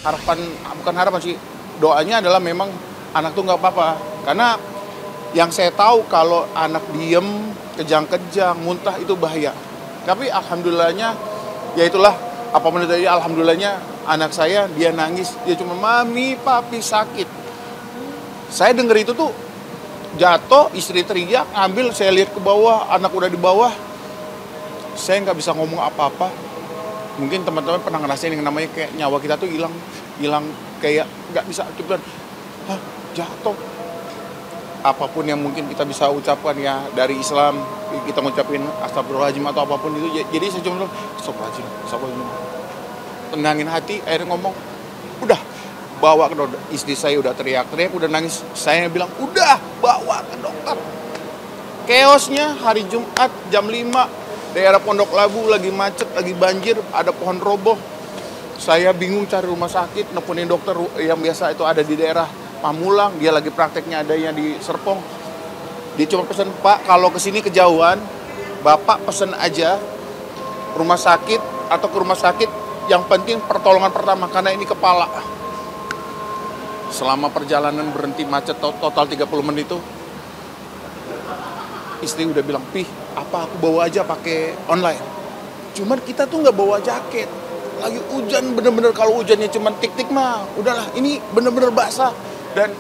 harapan, bukan harapan sih, doanya adalah memang anak tuh nggak apa-apa. Karena yang saya tahu kalau anak diem, kejang-kejang, muntah itu bahaya. Tapi alhamdulillahnya, ya itulah, apapun itu tadi, alhamdulillahnya anak saya dia nangis, dia cuma mami, papi sakit. Saya denger itu tuh jatuh, istri teriak, ngambil, saya lihat ke bawah, anak udah di bawah. Saya nggak bisa ngomong apa-apa. Mungkin teman-teman pernah ngerasain yang namanya kayak nyawa kita tuh hilang kayak nggak bisa cepat. Hah, jatuh. Apapun yang mungkin kita bisa ucapkan ya dari Islam, kita ngucapin astagfirullahaladzim atau apapun itu. Jadi saya cuma astagfirullahaladzim. Tenangin hati, akhirnya ngomong, udah bawa ke dokter. Istri saya udah teriak-teriak, udah nangis. Saya bilang, udah bawa ke dokter. Chaosnya hari Jumat jam 5, daerah Pondok Labu lagi macet, lagi banjir, ada pohon roboh. Saya bingung cari rumah sakit, nelfonin dokter yang biasa itu ada di daerah Pamulang, dia lagi prakteknya adanya di Serpong. Dia cuma pesen, Pak, kalau kesini kejauhan, Bapak pesen aja rumah sakit atau ke rumah sakit, yang penting pertolongan pertama, karena ini kepala. Selama perjalanan berhenti macet total 30 menit itu, istri udah bilang, Pih, apa aku bawa aja pakai online. Cuman kita tuh nggak bawa jaket. Lagi hujan, bener-bener kalau hujannya cuman tik-tik mah, udahlah, ini bener-bener basah. Dan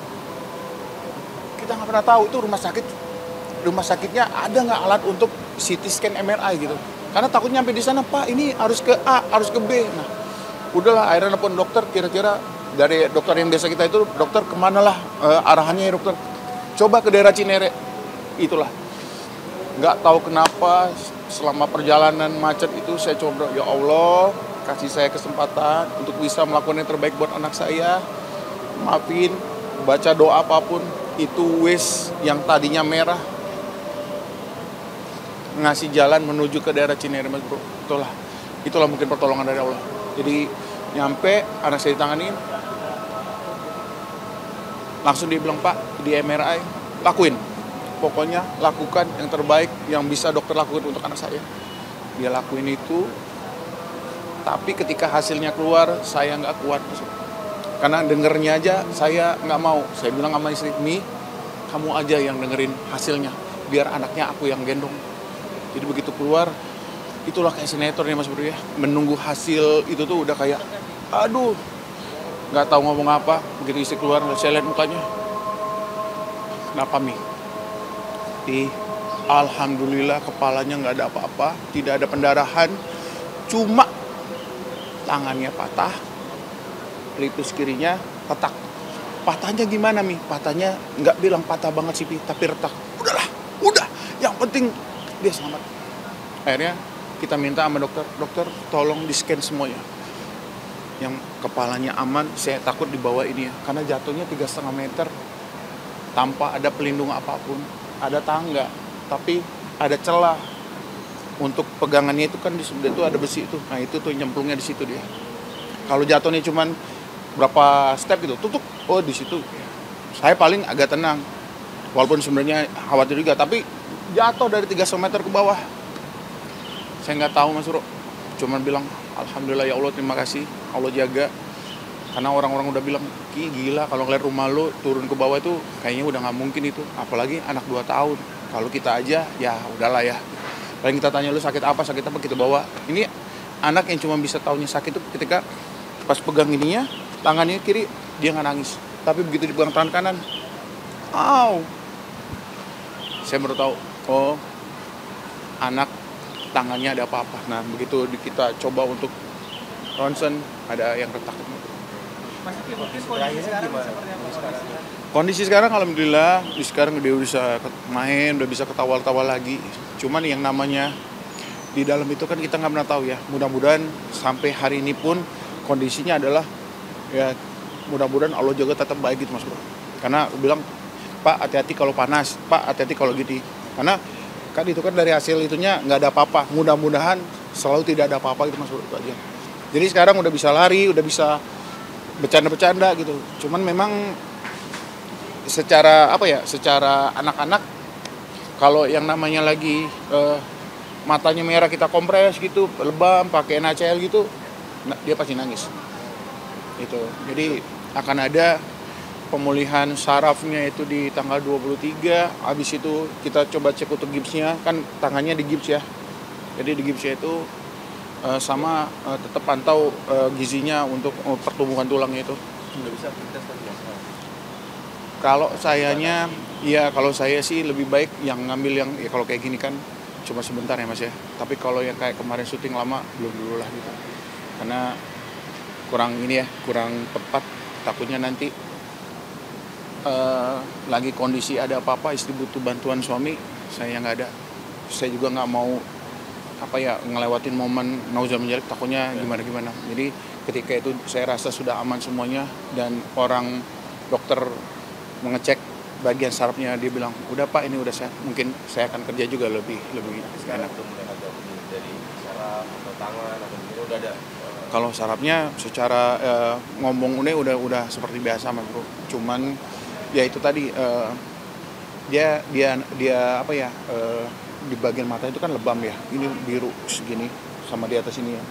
kita nggak pernah tahu itu rumah sakitnya ada nggak alat untuk CT scan MRI gitu. Karena takut nyampe di sana, Pak, ini harus ke A, harus ke B. Nah, udahlah, akhirnya nelfon dokter, kira-kira dari dokter yang biasa kita itu, dokter kemana lah arahannya ya dokter. Coba ke daerah Cinere. Itulah. Nggak tahu kenapa selama perjalanan macet itu saya coba, ya Allah, kasih saya kesempatan untuk bisa melakukan yang terbaik buat anak saya. Maafin, baca doa apapun, itu wis yang tadinya merah ngasih jalan menuju ke daerah Cinere, Mas Bro. Itulah mungkin pertolongan dari Allah. Jadi nyampe, anak saya ditangani, langsung dia bilang, Pak, di MRI lakuin. Pokoknya lakukan yang terbaik yang bisa dokter lakukan untuk anak saya. Dia lakuin itu, tapi ketika hasilnya keluar, saya nggak kuat. Karena dengernya aja saya nggak mau. Saya bilang sama istri, Mi, kamu aja yang dengerin hasilnya, biar anaknya aku yang gendong. Jadi begitu keluar, itulah kayak sinetron ya Mas Bro ya. Menunggu hasil itu tuh udah kayak, aduh, nggak tahu ngomong apa. Begitu istri keluar, saya lihat mukanya, kenapa Mi? Alhamdulillah kepalanya nggak ada apa-apa, tidak ada pendarahan, cuma tangannya patah, pelipis kirinya retak. Patahnya gimana Mi? Patahnya nggak bilang patah banget sih Pi, tapi retak. Udah, yang penting dia selamat. Akhirnya kita minta sama dokter tolong di scan semuanya. Yang kepalanya aman, saya takut dibawa ini ya, karena jatuhnya 3,5 meter tanpa ada pelindung apapun. Ada tangga, tapi ada celah untuk pegangannya itu kan di sebelah itu ada besi itu. Nah itu tuh nyemplungnya di situ dia. Kalau jatuhnya cuman berapa step gitu, tutup, oh di situ. Saya paling agak tenang, walaupun sebenarnya khawatir juga, tapi jatuh dari 300 meter ke bawah. Saya nggak tahu Mas Bro, cuman bilang alhamdulillah ya Allah, terima kasih, Allah jaga. Karena orang-orang udah bilang, Ki gila kalau ngeliat rumah lo turun ke bawah itu kayaknya udah nggak mungkin itu. Apalagi anak 2 tahun. Kalau kita aja, ya udahlah ya. Paling kita tanya lu sakit apa kita bawa. Ini anak yang cuma bisa taunya sakit itu ketika pas pegang ininya, tangannya kiri, dia nggak nangis. Tapi begitu dipegang tangan kanan, saya baru tahu, oh anak tangannya ada apa-apa. Nah begitu kita coba untuk ronsen, ada yang retak. Kondisi sekarang alhamdulillah, sekarang dia bisa main, udah bisa ketawa-tawa lagi. Cuman yang namanya di dalam itu kan kita nggak pernah tahu ya. Mudah-mudahan sampai hari ini pun kondisinya adalah ya mudah-mudahan Allah juga tetap baik gitu Mas Bro. Karena bilang, Pak hati-hati kalau panas, Pak hati-hati kalau gini. Karena kan itu kan dari hasil itunya nggak ada apa-apa. Mudah-mudahan selalu tidak ada apa-apa gitu Mas Bro, itu aja. Jadi sekarang udah bisa lari, udah bisa bercanda-bercanda gitu. Cuman memang secara secara anak-anak kalau yang namanya lagi matanya merah kita kompres gitu, lebam, pakai NaCl gitu, dia pasti nangis. Itu. Jadi akan ada pemulihan sarafnya itu di tanggal 23. Habis itu kita coba cek untuk gipsnya, kan tangannya di gips ya. Jadi di gipsnya itu sama tetap pantau gizinya untuk pertumbuhan tulangnya itu. Nggak bisa aktivitas kan biasa. Kalau sayanya, ya kalau saya sih lebih baik yang ngambil yang ya kalau kayak gini kan cuma sebentar ya Mas ya. Tapi kalau yang kayak kemarin syuting lama belum dulu lah gitu. Karena kurang ini ya, kurang tepat. Takutnya nanti lagi kondisi ada apa-apa, istri butuh bantuan suami, saya nggak ada. Saya juga nggak mau ngelewatin momen nauzul menjalik, takutnya gimana-gimana. Jadi ketika itu saya rasa sudah aman semuanya dan orang dokter mengecek bagian sarafnya, dia bilang udah Pak ini udah sehat, mungkin saya akan kerja juga lebih Sekarang enak. udah mulai agak dari saraf atau tangan atau begini udah ada. Kalau sarafnya secara ngomong ini udah seperti biasa Mas Bro. Cuman ya itu tadi dia di bagian mata itu kan lebam ya. Ini biru segini sama di atas ini ya.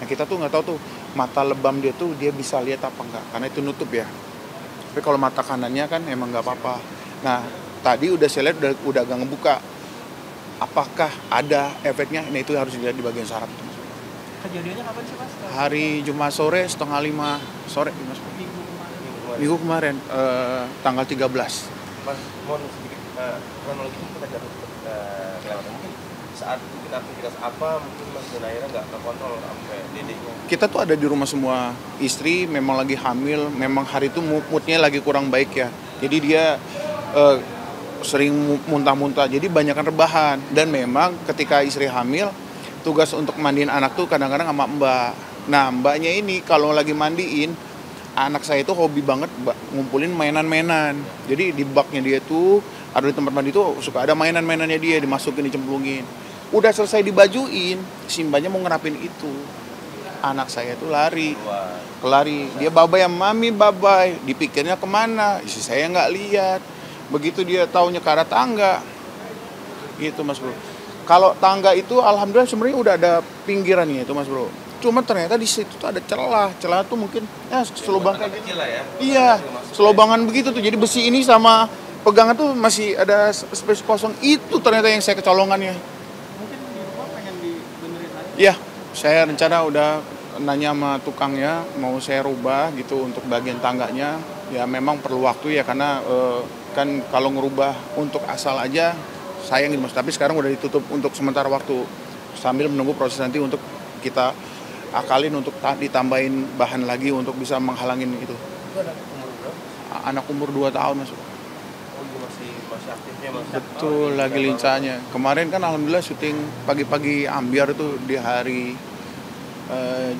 Nah kita tuh nggak tahu tuh mata lebam dia tuh dia bisa lihat apa enggak karena itu nutup ya. Tapi kalau mata kanannya kan emang nggak apa-apa. Nah tadi udah saya lihat udah agak ngebuka. Apakah ada efeknya? Nah itu harus dilihat di bagian saraf itu. Kejadiannya kapan sih Mas? Hari Jumat sore 4:30 sore Mas. Minggu kemarin. Minggu kemarin tanggal 13. Mas, mohon sedikit kronologi kita jatuh kelewatan. Mungkin saat bikin aktivitas apa mungkin Mas dan Aira nggak terkontrol sampai dedeknya. Kita tuh ada di rumah semua. Istri memang lagi hamil, memang hari itu moodnya lagi kurang baik ya. Jadi dia sering muntah-muntah, jadi banyakkan rebahan. Dan memang ketika istri hamil, tugas untuk mandiin anak tuh kadang-kadang sama mbak. Nah mbaknya ini kalau lagi mandiin, anak saya itu hobi banget ngumpulin mainan-mainan. Jadi di baknya dia tuh, atau di tempat mandi tuh suka ada mainan-mainannya dia, dimasukin, dicemplungin. Udah selesai dibajuin, si mbaknya mau ngerapin itu. Anak saya tuh lari. Dia babay ya mami babay. Dipikirnya kemana? Istri saya nggak lihat. Begitu dia taunya ke arah tangga. Gitu Mas Bro. Kalau tangga itu alhamdulillah sebenarnya udah ada pinggirannya itu Mas Bro. Cuma ternyata di situ tuh ada celah. Celah tuh mungkin selubang kayak kecil lah ya. iya, selobangan begitu tuh. Jadi besi ini sama pegangan tuh masih ada space kosong. Itu ternyata yang saya kecolongannya. Mungkin di rumah pengen dibenerin lagi. Iya, saya rencana udah nanya sama tukangnya mau saya rubah gitu untuk bagian tangganya. Ya memang perlu waktu ya karena kan kalau ngerubah untuk asal aja sayang gitu Mas. Tapi sekarang udah ditutup untuk sementara waktu sambil menunggu proses nanti untuk kita akalin untuk ditambahin bahan lagi untuk bisa menghalangin itu. Itu anak umur berapa? Anak umur 2 tahun Mas. Oh iya masih aktifnya Mas. Betul, lagi lincahnya. Kemarin kan alhamdulillah syuting pagi-pagi ambiar itu di hari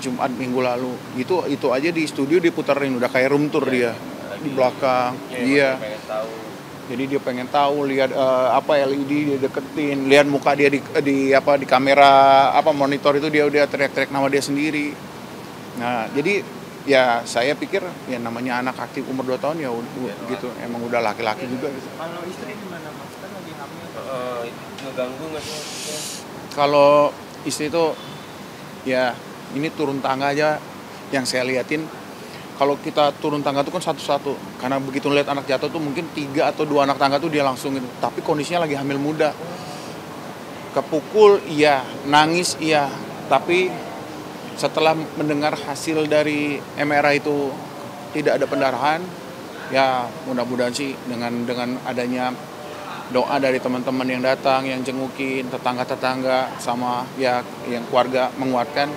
Jumat minggu lalu. Itu aja di studio diputerin udah kayak room tour dia di belakang. Iya. Pengen tahu. Jadi dia pengen tahu lihat LED dia deketin, lihat muka dia di kamera monitor itu dia udah teriak-teriak nama dia sendiri. Nah, jadi ya saya pikir ya namanya anak aktif umur 2 tahun ya gitu, emang udah laki-laki juga gitu. Kalau istri gimana Mas? Kan lagi hamil. Ngeganggu nggak sih? Kalau istri itu ya ini turun tangga aja yang saya liatin. Kalau kita turun tangga tuh kan satu-satu. Karena begitu lihat anak jatuh tuh mungkin 3 atau 2 anak tangga tuh dia langsung gitu. Tapi kondisinya lagi hamil muda. Kepukul iya, nangis iya. Tapi setelah mendengar hasil dari MRI itu tidak ada pendarahan, ya mudah-mudahan sih dengan adanya doa dari teman-teman yang datang, yang jengukin, tetangga-tetangga sama ya yang keluarga menguatkan,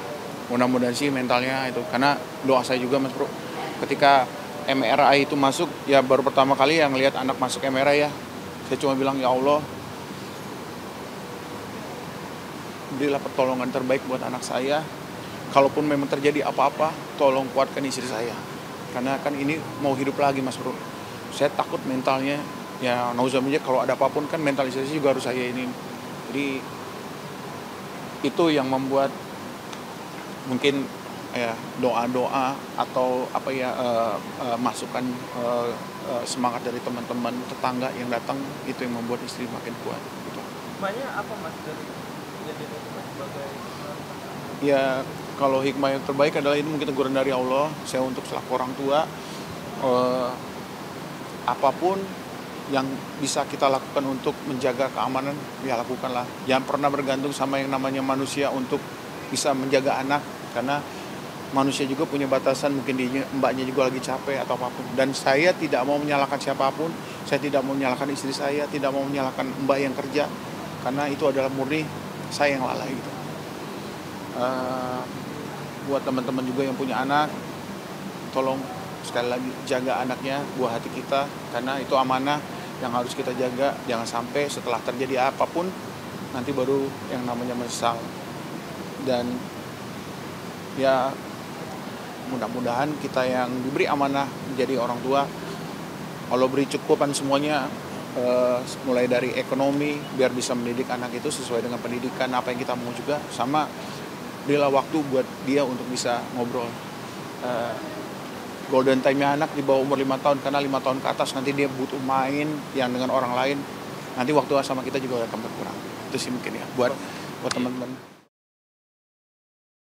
mudah-mudahan sih mentalnya itu. Karena doa saya juga Mas Bro, ketika MRI itu masuk, ya baru pertama kali yang lihat anak masuk MRI ya, saya cuma bilang ya Allah, berilah pertolongan terbaik buat anak saya. Kalaupun memang terjadi apa-apa, tolong kuatkan istri saya. Karena kan ini mau hidup lagi Mas Bro. Saya takut mentalnya, ya nauzubillah kalau ada apapun kan mentalisasi juga harus saya ini. Jadi itu yang membuat mungkin ya doa-doa atau masukan semangat dari teman-teman tetangga yang datang itu yang membuat istri makin kuat gitu. Banyak apa Mas dari kejadian itu Mas sebagai Ya kalau hikmah yang terbaik adalah ini mungkin teguran dari Allah. Saya untuk selaku orang tua, apapun yang bisa kita lakukan untuk menjaga keamanan, ya lakukanlah. Jangan pernah bergantung sama yang namanya manusia untuk bisa menjaga anak, karena manusia juga punya batasan, mungkin mbaknya juga lagi capek atau apapun. Dan saya tidak mau menyalahkan siapapun, saya tidak mau menyalahkan istri saya, tidak mau menyalahkan mbak yang kerja, karena itu adalah murni saya yang lalai gitu. Buat teman-teman juga yang punya anak, tolong sekali lagi jaga anaknya, buah hati kita, karena itu amanah yang harus kita jaga. Jangan sampai setelah terjadi apapun nanti baru yang namanya menyesal. Dan ya mudah-mudahan kita yang diberi amanah menjadi orang tua, Allah beri cukupan semuanya, mulai dari ekonomi biar bisa mendidik anak itu sesuai dengan pendidikan apa yang kita mau, juga sama berilah waktu buat dia untuk bisa ngobrol. Golden time-nya anak di bawah umur 5 tahun, karena 5 tahun ke atas nanti dia butuh main yang dengan orang lain, nanti waktu sama kita juga akan berkurang. Itu sih mungkin ya buat teman-teman.